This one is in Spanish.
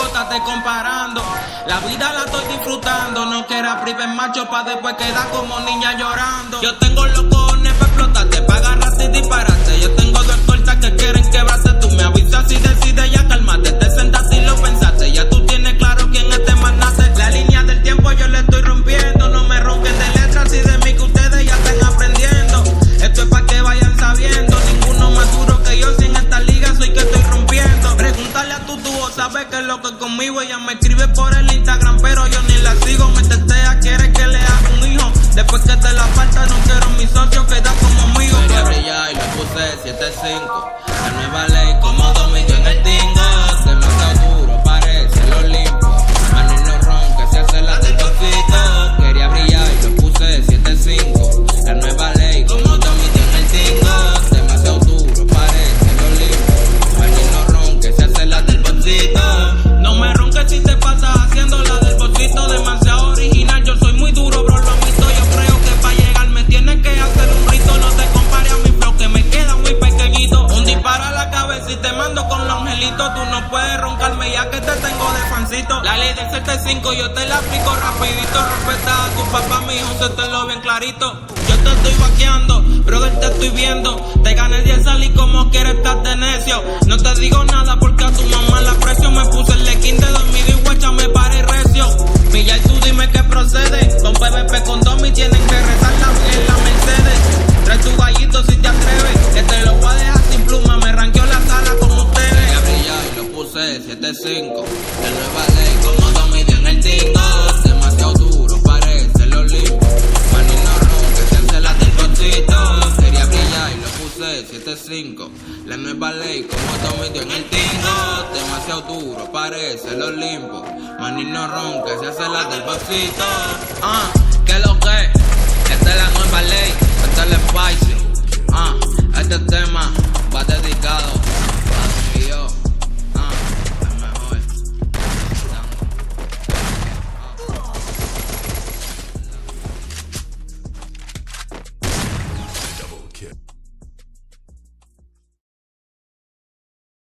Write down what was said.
estate comparando. La vida la estoy disfrutando, no quiera privar macho pa' después quedar como niña llorando. Yo tengo los cojones pa' explotarte, pa' agarrarte y dispararte. Yo tengo dos cortas que quieren quebrarte. Tú me avisas si decides ya calmate. Te sentaste y lo pensaste, ya tú tienes claro quién es te mandaste. La línea del tiempo yo le estoy rompiendo. No me ronquen de letras y de mí que ustedes ya están aprendiendo. Esto es pa' que vayan sabiendo, ninguno más duro que yo. Si en esta liga soy que estoy rompiendo. Pregúntale a tu dúo, sabes que es lo que conmigo. Ella me escribe por el Instagram, pero yo ni la sigo. Me tetea, quiere que le haga un hijo. Después que te la falta, no quiero mi socio, queda como amigo. Quería brillar y le puse 7-5. La nueva ley como dominio en el tingo. Demasiado duro, parece lo limpo. Mano no ronca, se hace la del bolsito. Quería brillar y le puse 7-5. La nueva ley como dominio en el tingo. Demasiado duro, parece lo limpo. Mano no ronca, se hace la del bolsito. No me ronques si te pasas haciendo la del bolsito. Demasiado original, yo soy muy duro, bro, lo admito. Yo creo que para llegar me tienes que hacer un rito. No te compares a mi flow que me queda muy pequeñito. Un disparo a la cabeza y te mando con los angelitos. Tú no puedes roncarme ya que te tengo de fancito. La ley del 75 yo te la aplico rapidito. Respeta a tu papá, mi hijo, se te lo bien clarito. Yo te estoy vaqueando, brother, te estoy viendo. Te gané 10 salí como quieres, estás de necio. No te digo nada porque a tu mamá la aprecio. Me puse el lequín de dormido y guacha me paré recio. Milla y tú dime qué procede. Con PVP con Domi tienen que rezar en la Mercedes. Trae tu gallito si te atreves, que te lo voy a dejar sin pluma. Me ranqueó la sala con ustedes. Quería brillar y lo puse 7-5. La nueva ley como Domi en el tingo. Demasiado duro, parece lo limpo. Manino ron que se hace la del bolsito. Quería brillar y lo puse 7-5. La nueva ley como Domi en el tingo. Demasiado duro, parece lo limpo. Manino ron que se hace la del bolsito. ¿Qué lo que? Esta es la nueva ley, esta es el spicy. Este tema va dedicado